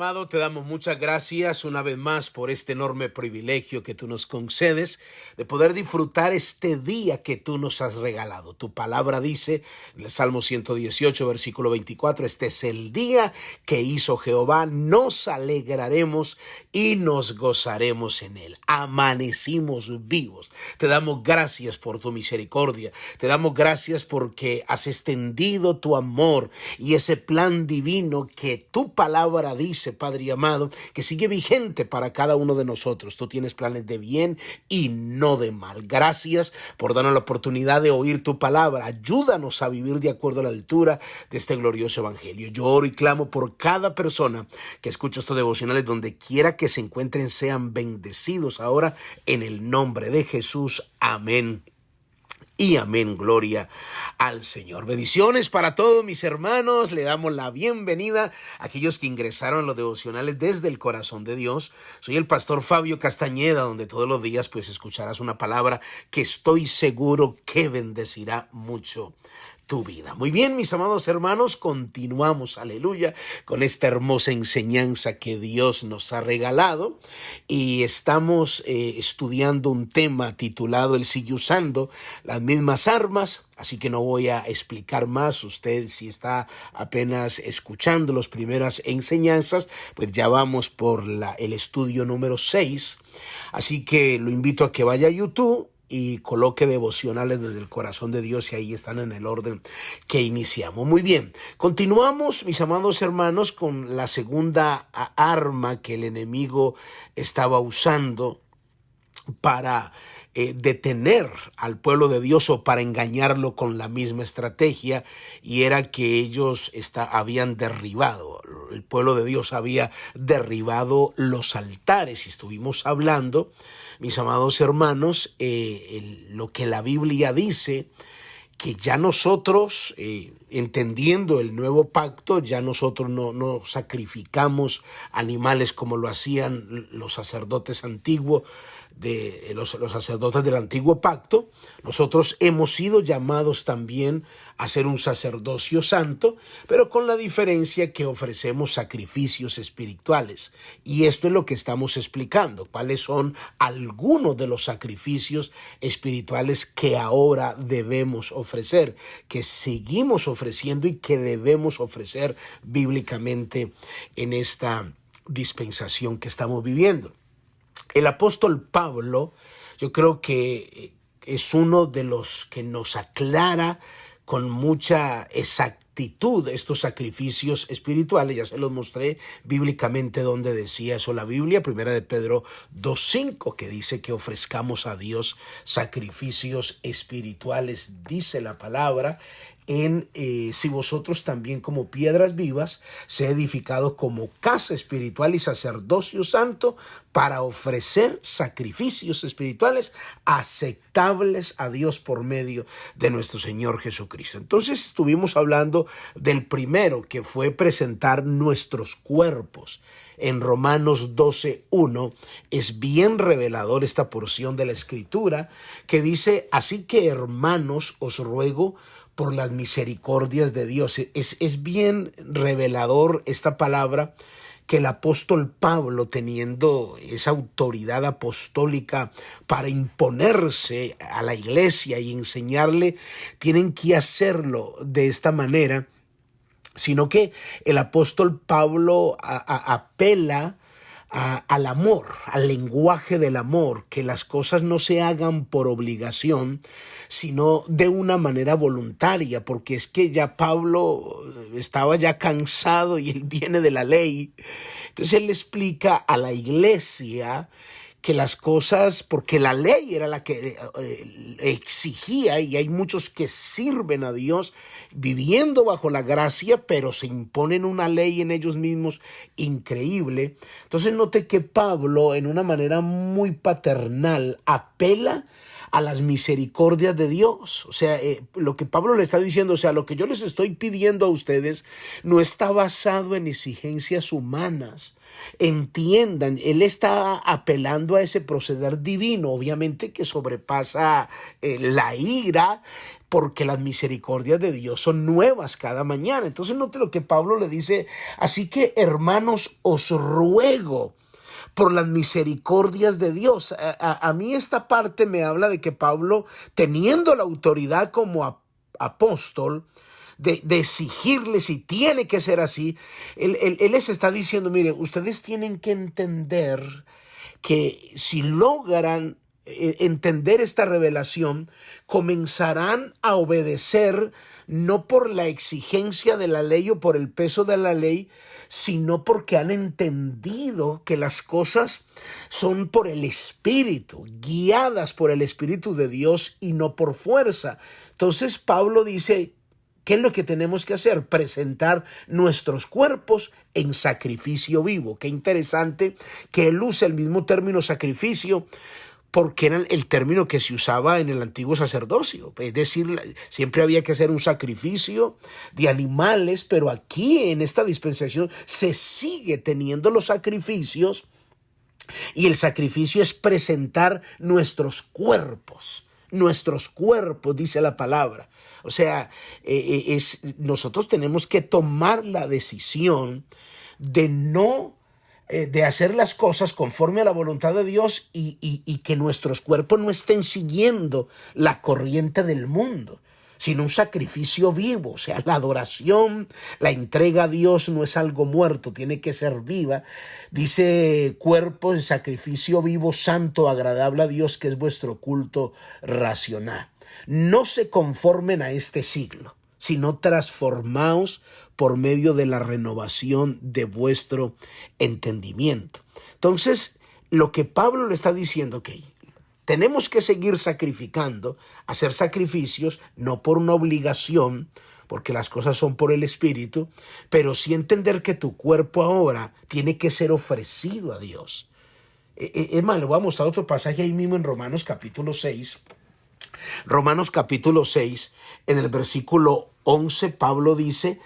amado, te damos muchas gracias una vez más por este enorme privilegio que tú nos concedes de poder disfrutar este día que tú nos has regalado. Tu palabra dice en el Salmo 118, versículo 24, este es el día que hizo Jehová, nos alegraremos y nos gozaremos en él. Amanecimos vivos. Te damos gracias por tu misericordia. Te damos gracias porque has extendido tu amor y ese plan divino que tu palabra dice, Padre amado, que sigue vigente para cada uno de nosotros. Tú tienes planes de bien y no de mal. Gracias por darnos la oportunidad de oír tu palabra. Ayúdanos a vivir de acuerdo a la altura de este glorioso evangelio. Yo oro y clamo por cada persona que escucha estos devocionales, donde quiera que se encuentren, sean bendecidos ahora en el nombre de Jesús. Amén. Y amén, gloria al Señor. Bendiciones para todos mis hermanos. Le damos la bienvenida a aquellos que ingresaron a los devocionales desde el corazón de Dios. Soy el pastor Fabio Castañeda, donde todos los días pues escucharás una palabra que estoy seguro que bendecirá mucho tu vida. Muy bien, mis amados hermanos, continuamos, aleluya, con esta hermosa enseñanza que Dios nos ha regalado, y estamos estudiando un tema titulado Él sigue usando las mismas armas. Así que no voy a explicar más. Usted, si está apenas escuchando las primeras enseñanzas, pues ya vamos por el estudio número 6. Así que lo invito a que vaya a YouTube y coloque devocionales desde el corazón de Dios, y ahí están en el orden que iniciamos. Muy bien, continuamos, mis amados hermanos, con la segunda arma que el enemigo estaba usando para detener al pueblo de Dios, o para engañarlo con la misma estrategia, y era que ellos habían derribado, el pueblo de Dios había derribado los altares. Y estuvimos hablando, mis amados hermanos, lo que la Biblia dice, que ya nosotros, entendiendo el nuevo pacto, ya nosotros no sacrificamos animales como lo hacían los sacerdotes antiguos, los sacerdotes del antiguo pacto. Nosotros hemos sido llamados también a ser un sacerdocio santo, pero con la diferencia que ofrecemos sacrificios espirituales. Y esto es lo que estamos explicando, cuáles son algunos de los sacrificios espirituales que ahora debemos ofrecer, que seguimos ofreciendo y que debemos ofrecer bíblicamente en esta dispensación que estamos viviendo. El apóstol Pablo, yo creo que es uno de los que nos aclara con mucha exactitud estos sacrificios espirituales. Ya se los mostré bíblicamente donde decía eso la Biblia, 1 de Pedro 2:5, que dice que ofrezcamos a Dios sacrificios espirituales, dice la palabra. Si vosotros también como piedras vivas, se edificado como casa espiritual y sacerdocio santo, para ofrecer sacrificios espirituales aceptables a Dios por medio de nuestro Señor Jesucristo. Entonces estuvimos hablando del primero, que fue presentar nuestros cuerpos. En Romanos 12:1 es bien revelador esta porción de la Escritura, que dice: así que, hermanos, os ruego por las misericordias de Dios. Es bien revelador esta palabra, que el apóstol Pablo, teniendo esa autoridad apostólica para imponerse a la iglesia y enseñarle, tienen que hacerlo de esta manera, sino que el apóstol Pablo apela al amor, al lenguaje del amor, que las cosas no se hagan por obligación, sino de una manera voluntaria, porque es que ya Pablo estaba ya cansado y él viene de la ley. Entonces él le explica a la iglesia que las cosas, porque la ley era la que exigía, y hay muchos que sirven a Dios viviendo bajo la gracia, pero se imponen una ley en ellos mismos increíble. Entonces note que Pablo, en una manera muy paternal, apela a las misericordias de Dios. O sea, lo que Pablo le está diciendo, o sea, lo que yo les estoy pidiendo a ustedes no está basado en exigencias humanas. Entiendan, él está apelando a ese proceder divino, obviamente que sobrepasa la ira, porque las misericordias de Dios son nuevas cada mañana. Entonces note lo que Pablo le dice: así que, hermanos, os ruego por las misericordias de Dios. A mí esta parte me habla de que Pablo, teniendo la autoridad como apóstol, de exigirles, si tiene que ser así, él les está diciendo: mire, ustedes tienen que entender que si logran entender esta revelación, comenzarán a obedecer no por la exigencia de la ley o por el peso de la ley, sino porque han entendido que las cosas son por el Espíritu, guiadas por el Espíritu de Dios y no por fuerza. Entonces Pablo dice: ¿qué es lo que tenemos que hacer? Presentar nuestros cuerpos en sacrificio vivo. Qué interesante que él use el mismo término sacrificio, porque era el término que se usaba en el antiguo sacerdocio. Es decir, siempre había que hacer un sacrificio de animales, pero aquí en esta dispensación se sigue teniendo los sacrificios, y el sacrificio es presentar nuestros cuerpos. Nuestros cuerpos, dice la palabra. O sea, nosotros tenemos que tomar la decisión de hacer las cosas conforme a la voluntad de Dios, y que nuestros cuerpos no estén siguiendo la corriente del mundo, sino un sacrificio vivo. O sea, la adoración, la entrega a Dios no es algo muerto, tiene que ser viva. Dice: cuerpo en sacrificio vivo, santo, agradable a Dios, que es vuestro culto racional. No se conformen a este siglo, sino transformaos por medio de la renovación de vuestro entendimiento. Entonces, lo que Pablo le está diciendo, que tenemos que seguir sacrificando, hacer sacrificios, no por una obligación, porque las cosas son por el Espíritu, pero sí entender que tu cuerpo ahora tiene que ser ofrecido a Dios. Es más, le voy a mostrar otro pasaje ahí mismo en Romanos capítulo 6. Romanos capítulo 6, en el versículo 11, Pablo dice,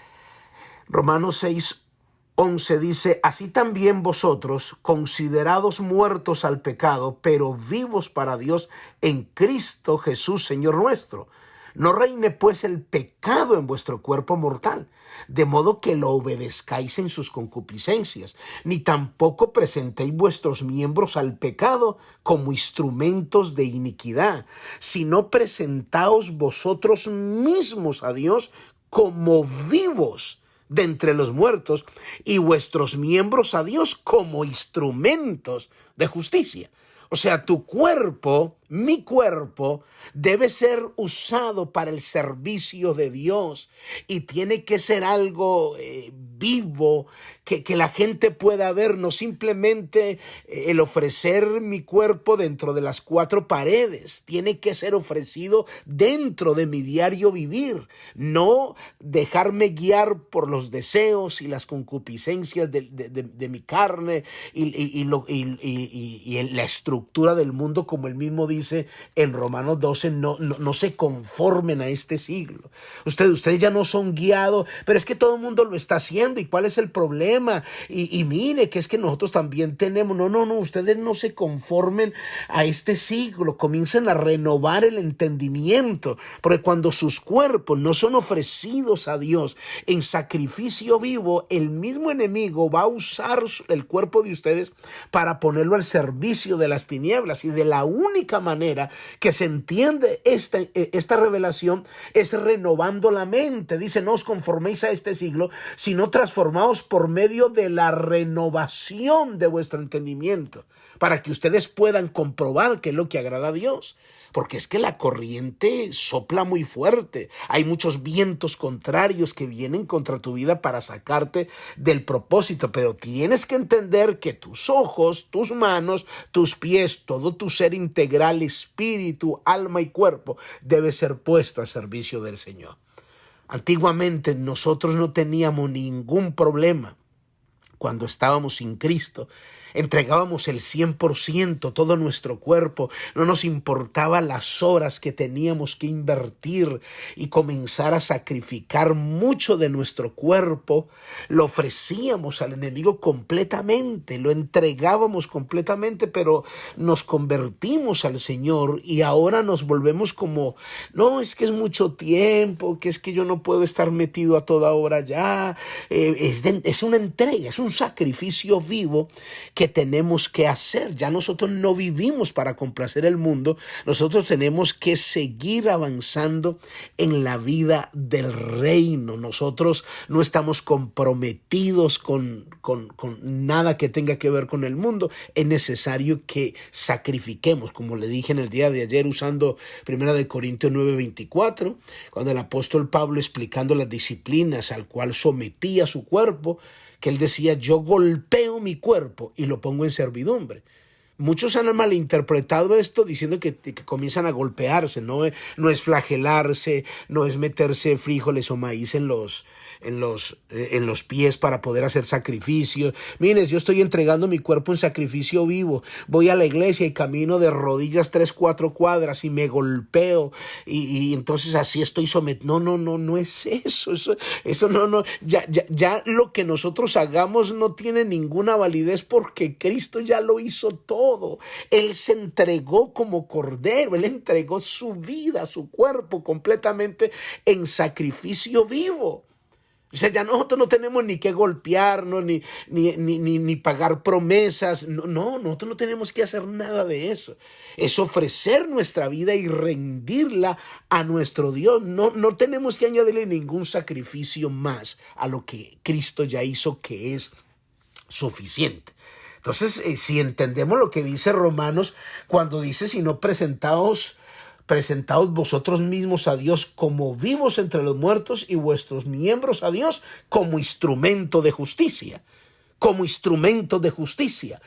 Romanos 6, 11 dice: así también vosotros, considerados muertos al pecado, pero vivos para Dios en Cristo Jesús, Señor nuestro. No reine pues el pecado en vuestro cuerpo mortal, de modo que lo obedezcáis en sus concupiscencias, ni tampoco presentéis vuestros miembros al pecado como instrumentos de iniquidad, sino presentaos vosotros mismos a Dios como vivos de entre los muertos, y vuestros miembros a Dios como instrumentos de justicia. O sea, tu cuerpo, mi cuerpo, debe ser usado para el servicio de Dios, y tiene que ser algo vivo, que la gente pueda ver, no simplemente el ofrecer mi cuerpo dentro de las cuatro paredes. Tiene que ser ofrecido dentro de mi diario vivir, no dejarme guiar por los deseos y las concupiscencias de mi carne y la estructura del mundo, como él mismo dice en Romanos 12, no se conformen a este siglo. Ustedes ya no son guiados, pero es que todo el mundo lo está haciendo, ¿y cuál es el problema? Y mire, que es que nosotros también tenemos. No, ustedes no se conformen a este siglo, comiencen a renovar el entendimiento, porque cuando sus cuerpos no son ofrecidos a Dios en sacrificio vivo, el mismo enemigo va a usar el cuerpo de ustedes para ponerlo al servicio de las tinieblas. Y de la única manera que se entiende esta revelación es renovando la mente. Dice: no os conforméis a este siglo, sino transformaos por medio de la renovación de vuestro entendimiento, para que ustedes puedan comprobar qué es lo que agrada a Dios. Porque es que la corriente sopla muy fuerte. Hay muchos vientos contrarios que vienen contra tu vida para sacarte del propósito. Pero tienes que entender que tus ojos, tus manos, tus pies, todo tu ser integral, espíritu, alma y cuerpo, debe ser puesto al servicio del Señor. Antiguamente nosotros no teníamos ningún problema cuando estábamos sin Cristo entregábamos el 100%, todo nuestro cuerpo, no nos importaba las horas que teníamos que invertir y comenzar a sacrificar mucho de nuestro cuerpo, lo ofrecíamos al enemigo completamente, lo entregábamos completamente, pero nos convertimos al Señor y ahora nos volvemos como, no, es que es mucho tiempo, que es que yo no puedo estar metido a toda hora ya. Es una entrega, es un sacrificio vivo que tenemos que hacer. Ya nosotros no vivimos para complacer el mundo, nosotros tenemos que seguir avanzando en la vida del reino. Nosotros no estamos comprometidos con nada que tenga que ver con el mundo. Es necesario que sacrifiquemos, como le dije en el día de ayer usando 1 Corintios 9:24, cuando el apóstol Pablo explicando las disciplinas al cual sometía su cuerpo, que él decía, yo golpeo mi cuerpo y lo pongo en servidumbre. Muchos han malinterpretado esto diciendo que comienzan a golpearse, no es flagelarse, no es meterse frijoles o maíz en los pies para poder hacer sacrificios. Miren, yo estoy entregando mi cuerpo en sacrificio vivo. Voy a la iglesia y camino de rodillas 3-4 cuadras y me golpeo y entonces así estoy sometido. No es eso. Eso no. Ya lo que nosotros hagamos no tiene ninguna validez porque Cristo ya lo hizo todo. Él se entregó como cordero, Él entregó su vida, su cuerpo completamente en sacrificio vivo. O sea, ya nosotros no tenemos ni que golpearnos, ni pagar promesas. No, nosotros no tenemos que hacer nada de eso. Es ofrecer nuestra vida y rendirla a nuestro Dios. No tenemos que añadirle ningún sacrificio más a lo que Cristo ya hizo, que es suficiente. Entonces, si entendemos lo que dice Romanos, cuando dice, si no presentaos vosotros mismos a Dios como vivos entre los muertos y vuestros miembros a Dios como instrumento de justicia. Como instrumento de justicia,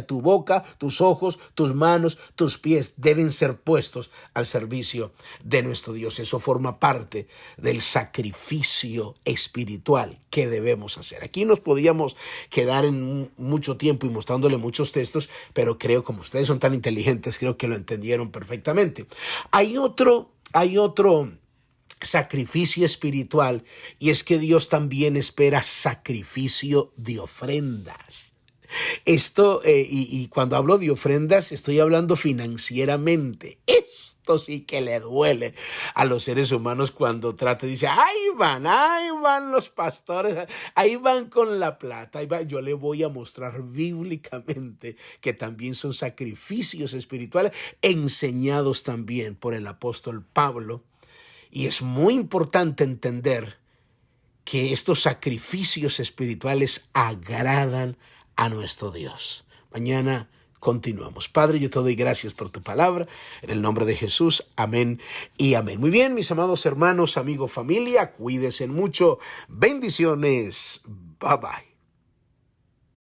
tu boca, tus ojos, tus manos, tus pies deben ser puestos al servicio de nuestro Dios. Eso forma parte del sacrificio espiritual que debemos hacer. Aquí nos podíamos quedar en mucho tiempo y mostrándole muchos textos, pero creo, como ustedes son tan inteligentes, creo que lo entendieron perfectamente. Hay otro sacrificio espiritual, y es que Dios también espera sacrificio de ofrendas. Esto, y cuando hablo de ofrendas, estoy hablando financieramente. Esto sí que le duele a los seres humanos cuando trata y dice, ahí van los pastores, ahí van con la plata, ahí va. Yo le voy a mostrar bíblicamente que también son sacrificios espirituales enseñados también por el apóstol Pablo. Y es muy importante entender que estos sacrificios espirituales agradan a nuestro Dios. Mañana continuamos. Padre, yo te doy gracias por tu palabra. En el nombre de Jesús, amén y amén. Muy bien, mis amados hermanos, amigos, familia, cuídense mucho. Bendiciones. Bye bye.